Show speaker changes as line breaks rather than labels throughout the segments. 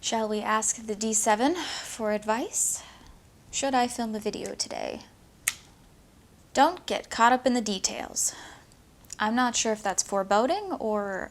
Shall we ask the D7 for advice? Should I film a video today? Don't get caught up in the details. I'm not sure if that's foreboding or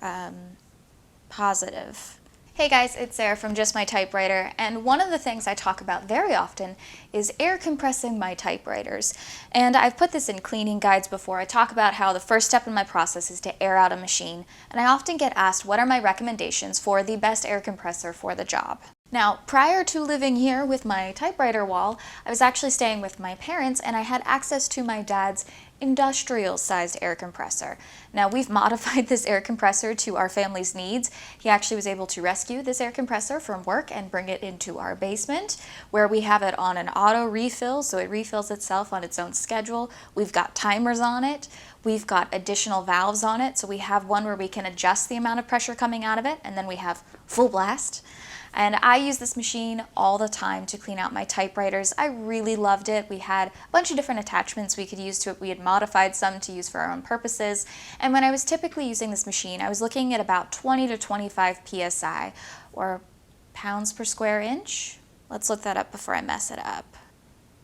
positive. Hey guys, it's Sarah from Just My Typewriter, and one of the things I talk about very often is air compressing my typewriters. And I've put this in cleaning guides before. I talk about how the first step in my process is to air out a machine, and I often get asked what are my recommendations for the best air compressor for the job. Now, prior to living here with my typewriter wall, I was actually staying with my parents, and I had access to my dad's industrial-sized air compressor. Now, we've modified this air compressor to our family's needs. He actually was able to rescue this air compressor from work and bring it into our basement, where we have it on an auto refill, so it refills itself on its own schedule. We've got timers on it. We've got additional valves on it, so we have one where we can adjust the amount of pressure coming out of it, and then we have full blast. And I use this machine all the time to clean out my typewriters. I really loved it. We had a bunch of different attachments we could use to it. We had modified some to use for our own purposes. And when I was typically using this machine, I was looking at about 20 to 25 PSI, or pounds per square inch. Let's look that up before I mess it up.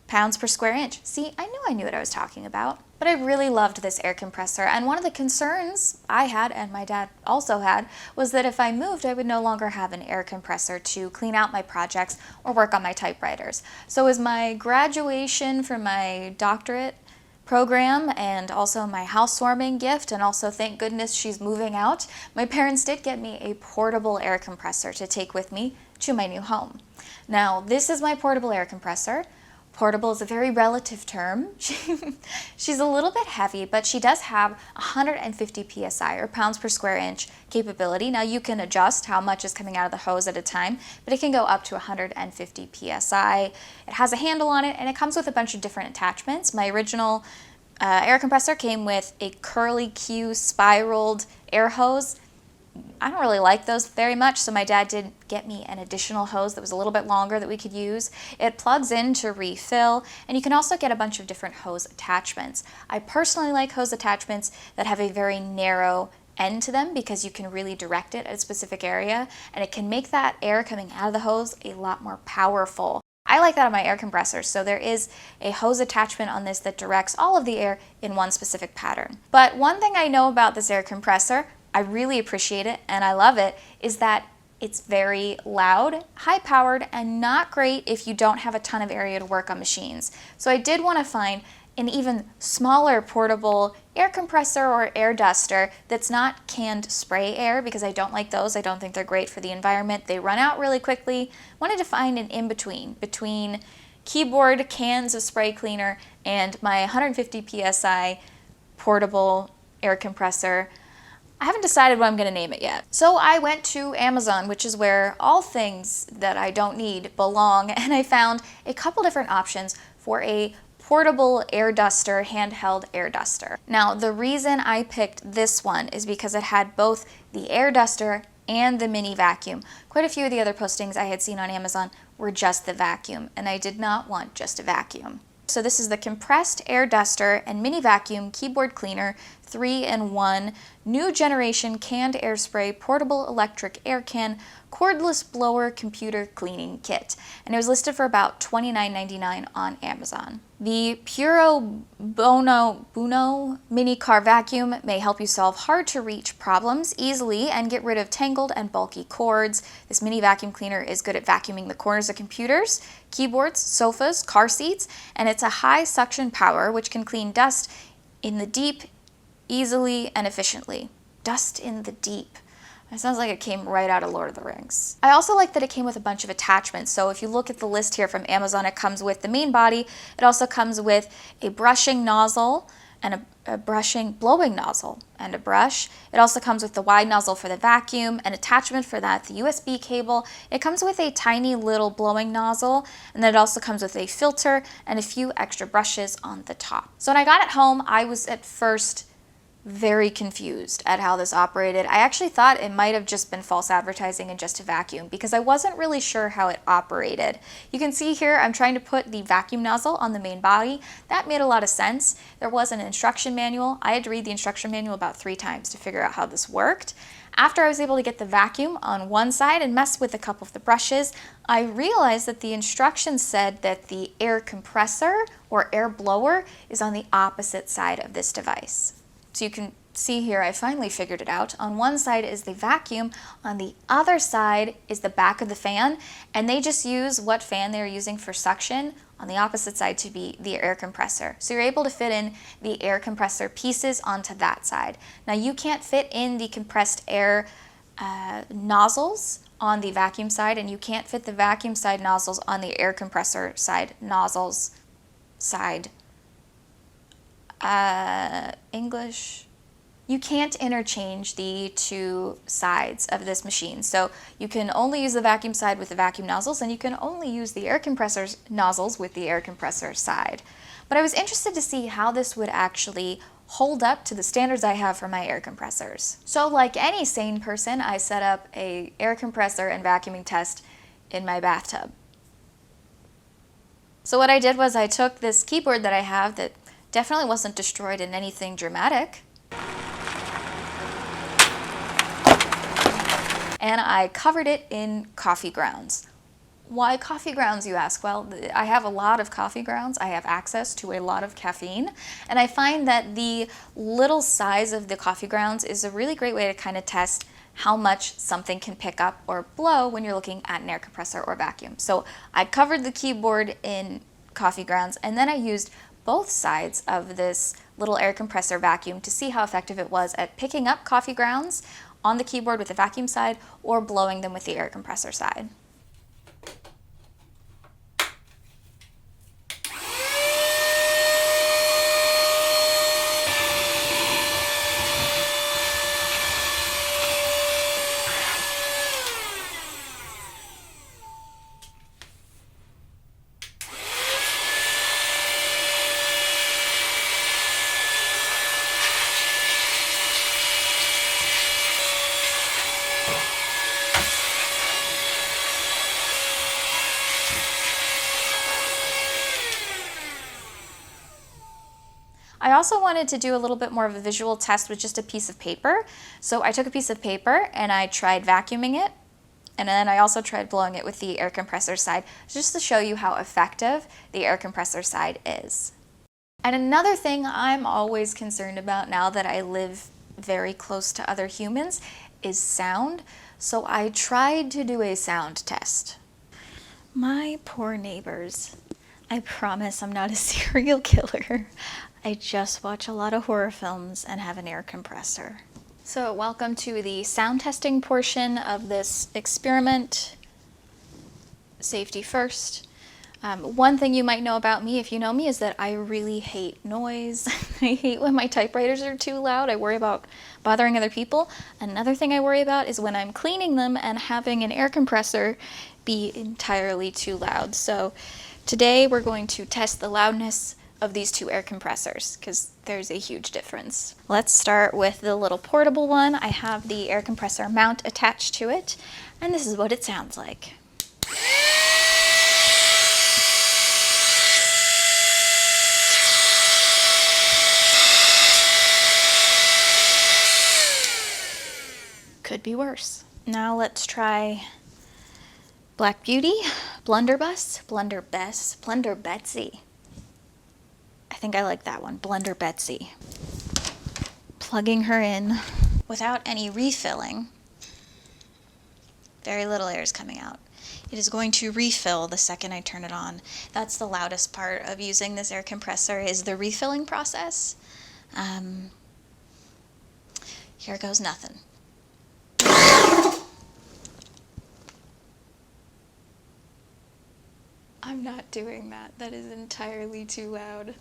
Pounds per square inch. See, I knew what I was talking about. But I really loved this air compressor, and one of the concerns I had, and my dad also had, was that if I moved, I would no longer have an air compressor to clean out my projects or work on my typewriters. So as my graduation from my doctorate program and also my housewarming gift, and also thank goodness she's moving out, my parents did get me a portable air compressor to take with me to my new home. Now, this is my portable air compressor. Portable is a very relative term. She's a little bit heavy, but she does have 150 PSI, or pounds per square inch capability. Now you can adjust how much is coming out of the hose at a time, but it can go up to 150 PSI. It has a handle on it, and it comes with a bunch of different attachments. My original air compressor came with a curly Q spiraled air hose. I don't really like those very much, so my dad did get me an additional hose that was a little bit longer that we could use. It plugs in to refill, and you can also get a bunch of different hose attachments. I personally like hose attachments that have a very narrow end to them because you can really direct it at a specific area, and it can make that air coming out of the hose a lot more powerful. I like that on my air compressor, so there is a hose attachment on this that directs all of the air in one specific pattern. But one thing I know about this air compressor, I really appreciate it and I love it, is that it's very loud, high-powered, and not great if you don't have a ton of area to work on machines. So I did want to find an even smaller portable air compressor or air duster that's not canned spray air, because I don't like those. I don't think they're great for the environment. They run out really quickly. Wanted to find an in-between between keyboard cans of spray cleaner and my 150 PSI portable air compressor. I haven't decided what I'm going to name it yet. So I went to Amazon, which is where all things that I don't need belong, and I found a couple different options for a portable air duster, handheld air duster. Now, the reason I picked this one is because it had both the air duster and the mini vacuum. Quite a few of the other postings I had seen on Amazon were just the vacuum, and I did not want just a vacuum. So this is the compressed air duster and mini vacuum keyboard cleaner 3-in-1 new generation canned air spray portable electric air can cordless blower computer cleaning kit, and it was listed for about $29.99 on Amazon. The Puro Buono mini car vacuum may help you solve hard to reach problems easily and get rid of tangled and bulky cords. This mini vacuum cleaner is good at vacuuming the corners of computers, keyboards, sofas, car seats, and it's a high suction power which can clean dust in the deep easily and efficiently. Dust in the deep. That sounds like it came right out of Lord of the Rings. I also like that it came with a bunch of attachments. So if you look at the list here from Amazon, it comes with the main body. It also comes with a brushing nozzle and a blowing nozzle and a brush. It also comes with the wide nozzle for the vacuum, an attachment for that, the USB cable. It comes with a tiny little blowing nozzle, and then it also comes with a filter and a few extra brushes on the top. So when I got it home, I was at first very confused at how this operated. I actually thought it might have just been false advertising and just a vacuum, because I wasn't really sure how it operated. You can see here I'm trying to put the vacuum nozzle on the main body. That made a lot of sense. There was an instruction manual. I had to read the instruction manual about 3 times to figure out how this worked. After I was able to get the vacuum on one side and mess with a couple of the brushes, I realized that the instructions said that the air compressor or air blower is on the opposite side of this device. So you can see here, I finally figured it out. On one side is the vacuum, on the other side is the back of the fan, and they just use what fan they're using for suction on the opposite side to be the air compressor. So you're able to fit in the air compressor pieces onto that side. Now you can't fit in the compressed air nozzles on the vacuum side, and you can't fit the vacuum side nozzles on the air compressor side nozzles side. English. You can't interchange the two sides of this machine. So you can only use the vacuum side with the vacuum nozzles, and you can only use the air compressor's nozzles with the air compressor side. But I was interested to see how this would actually hold up to the standards I have for my air compressors. So like any sane person, I set up an air compressor and vacuuming test in my bathtub. So what I did was I took this keyboard that I have that definitely wasn't destroyed in anything dramatic, and I covered it in coffee grounds. Why coffee grounds, you ask? Well, I have a lot of coffee grounds. I have access to a lot of caffeine, and I find that the little size of the coffee grounds is a really great way to kind of test how much something can pick up or blow when you're looking at an air compressor or vacuum. So I covered the keyboard in coffee grounds, and then I used both sides of this little air compressor vacuum to see how effective it was at picking up coffee grounds on the keyboard with the vacuum side or blowing them with the air compressor side. I also wanted to do a little bit more of a visual test with just a piece of paper. So I took a piece of paper and I tried vacuuming it, and then I also tried blowing it with the air compressor side, just to show you how effective the air compressor side is. And another thing I'm always concerned about now that I live very close to other humans is sound. So I tried to do a sound test. My poor neighbors. I promise I'm not a serial killer. I just watch a lot of horror films and have an air compressor. So welcome to the sound testing portion of this experiment. Safety first. One thing you might know about me, if you know me, is that I really hate noise. I hate when my typewriters are too loud. I worry about bothering other people. Another thing I worry about is when I'm cleaning them and having an air compressor be entirely too loud. So today we're going to test the loudness of these two air compressors, because there's a huge difference. Let's start with the little portable one. I have the air compressor mount attached to it, and this is what it sounds like. Could be worse. Now let's try Black Beauty, Blunderbuss, Blunderbess, Blunderbetsy. I think I like that one, Blunder Betsy. Plugging her in without any refilling. Very little air is coming out. It is going to refill the second I turn it on. That's the loudest part of using this air compressor, is the refilling process. Here goes nothing. I'm not doing that. That is entirely too loud.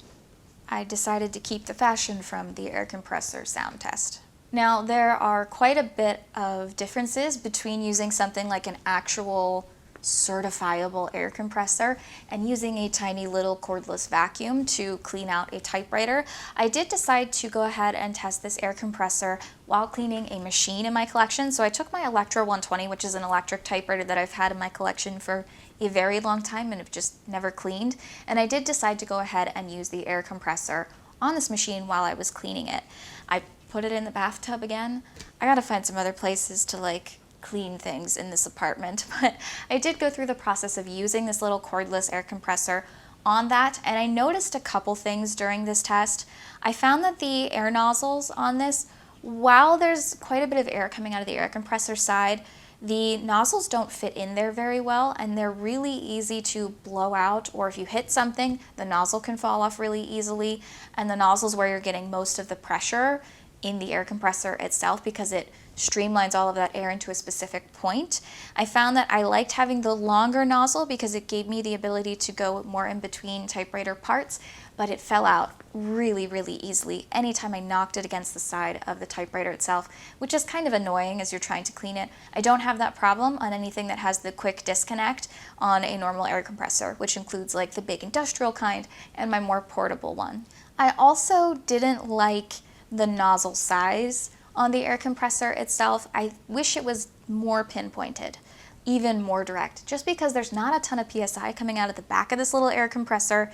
I decided to keep the fashion from the air compressor sound test. Now, there are quite a bit of differences between using something like an actual certifiable air compressor and using a tiny little cordless vacuum to clean out a typewriter. I did decide to go ahead and test this air compressor while cleaning a machine in my collection. So I took my Electra 120, which is an electric typewriter that I've had in my collection for a very long time and have just never cleaned. And I did decide to go ahead and use the air compressor on this machine while I was cleaning it. I put it in the bathtub again. I gotta find some other places to like clean things in this apartment, but I did go through the process of using this little cordless air compressor on that, and I noticed a couple things during this test. I found that the air nozzles on this, while there's quite a bit of air coming out of the air compressor side, the nozzles don't fit in there very well, and they're really easy to blow out, or if you hit something, the nozzle can fall off really easily, and the nozzle's where you're getting most of the pressure in the air compressor itself because it streamlines all of that air into a specific point. I found that I liked having the longer nozzle because it gave me the ability to go more in between typewriter parts, but it fell out really, really easily anytime I knocked it against the side of the typewriter itself, which is kind of annoying as you're trying to clean it. I don't have that problem on anything that has the quick disconnect on a normal air compressor, which includes like the big industrial kind and my more portable one. I also didn't like the nozzle size on the air compressor itself. I wish it was more pinpointed, even more direct, just because there's not a ton of PSI coming out of the back of this little air compressor.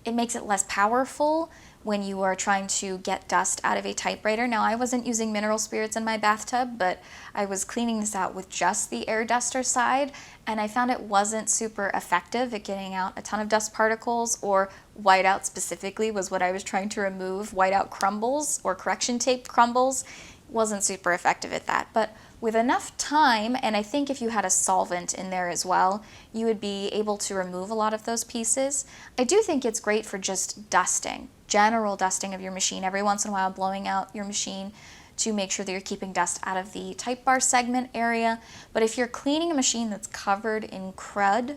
It makes it less powerful when you are trying to get dust out of a typewriter. Now, I wasn't using mineral spirits in my bathtub, but I was cleaning this out with just the air duster side, and I found it wasn't super effective at getting out a ton of dust particles, or whiteout specifically was what I was trying to remove. Whiteout crumbles or correction tape crumbles. Wasn't super effective at that, but with enough time, and I think if you had a solvent in there as well, you would be able to remove a lot of those pieces. I do think it's great for just dusting, general dusting of your machine, every once in a while blowing out your machine to make sure that you're keeping dust out of the type bar segment area. But if you're cleaning a machine that's covered in crud,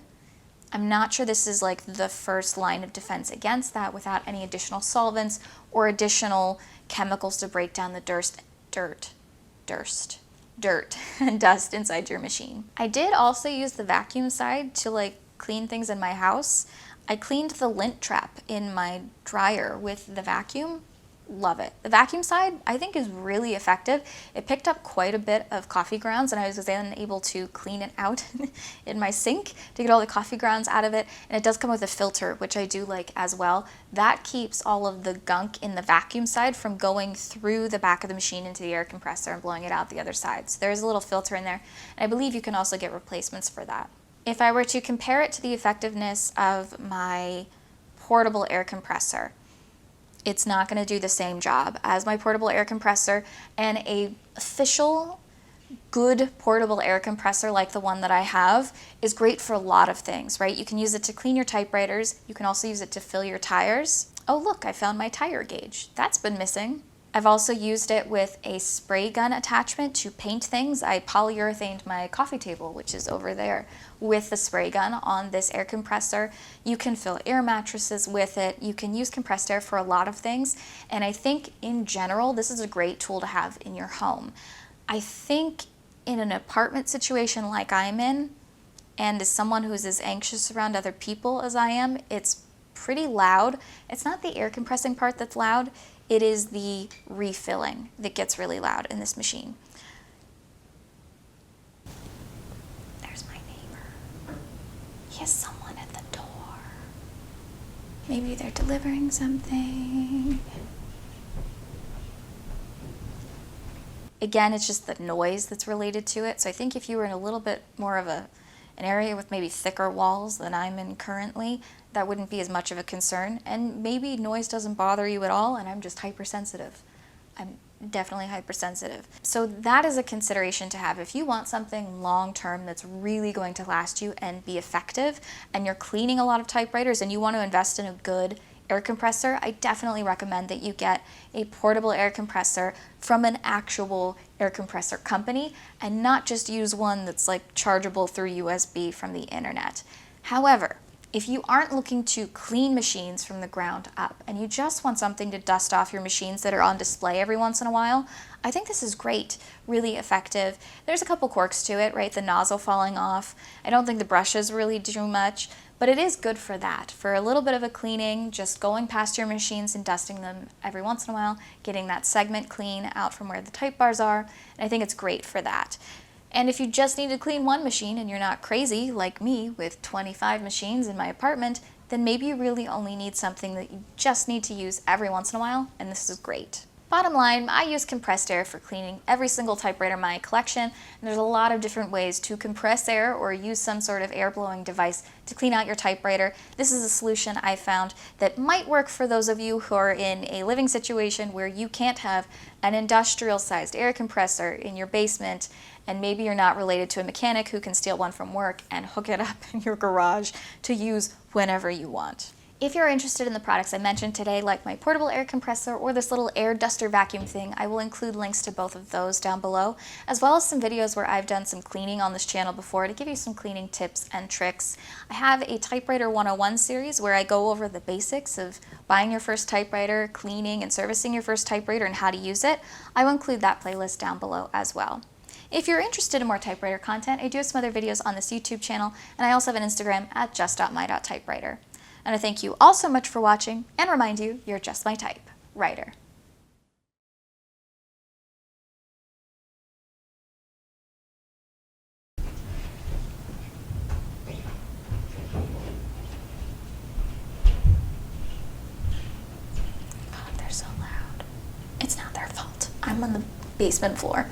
I'm not sure this is like the first line of defense against that without any additional solvents or additional chemicals to break down the dirt and dust inside your machine. I did also use the vacuum side to like clean things in my house. I cleaned the lint trap in my dryer with the vacuum. Love it. The vacuum side I think is really effective. It picked up quite a bit of coffee grounds, and I was then able to clean it out in my sink to get all the coffee grounds out of it. And it does come with a filter, which I do like as well. That keeps all of the gunk in the vacuum side from going through the back of the machine into the air compressor and blowing it out the other side. So there's a little filter in there, and I believe you can also get replacements for that. If I were to compare it to the effectiveness of my portable air compressor, it's not going to do the same job as my portable air compressor, and a official good portable air compressor like the one that I have is great for a lot of things, right? You can use it to clean your typewriters. You can also use it to fill your tires. Oh look, I found my tire gauge. That's been missing. I've also used it with a spray gun attachment to paint things. I polyurethaned my coffee table, which is over there, with the spray gun on this air compressor. You can fill air mattresses with it. You can use compressed air for a lot of things. And I think in general, this is a great tool to have in your home. I think in an apartment situation like I'm in, and as someone who's as anxious around other people as I am, it's pretty loud. It's not the air compressing part that's loud. It is the refilling that gets really loud in this machine. There's my neighbor. He has someone at the door. Maybe they're delivering something. Again, it's just the noise that's related to it. So I think if you were in a little bit more of an area with maybe thicker walls than I'm in currently, that wouldn't be as much of a concern. And maybe noise doesn't bother you at all, and I'm just hypersensitive. I'm definitely hypersensitive. So that is a consideration to have. If you want something long-term that's really going to last you and be effective, and you're cleaning a lot of typewriters and you want to invest in a good air compressor, I definitely recommend that you get a portable air compressor from an actual air compressor company and not just use one that's like chargeable through USB from the internet. However, if you aren't looking to clean machines from the ground up and you just want something to dust off your machines that are on display every once in a while, I think this is great, really effective. There's a couple quirks to it, right? The nozzle falling off. I don't think the brushes really do much, but it is good for that. For a little bit of a cleaning, just going past your machines and dusting them every once in a while, getting that segment clean out from where the type bars are, and I think it's great for that. And if you just need to clean one machine and you're not crazy like me with 25 machines in my apartment, then maybe you really only need something that you just need to use every once in a while, and this is great. Bottom line, I use compressed air for cleaning every single typewriter in my collection, and there's a lot of different ways to compress air or use some sort of air blowing device to clean out your typewriter. This is a solution I found that might work for those of you who are in a living situation where you can't have an industrial sized air compressor in your basement, and maybe you're not related to a mechanic who can steal one from work and hook it up in your garage to use whenever you want. If you're interested in the products I mentioned today, like my portable air compressor or this little air duster vacuum thing, I will include links to both of those down below, as well as some videos where I've done some cleaning on this channel before to give you some cleaning tips and tricks. I have a Typewriter 101 series where I go over the basics of buying your first typewriter, cleaning and servicing your first typewriter, and how to use it. I will include that playlist down below as well. If you're interested in more typewriter content, I do have some other videos on this YouTube channel, and I also have an Instagram at just.my.typewriter. And I thank you all so much for watching, and remind you, you're just my type writer. God, they're so loud. It's not their fault. I'm on the basement floor.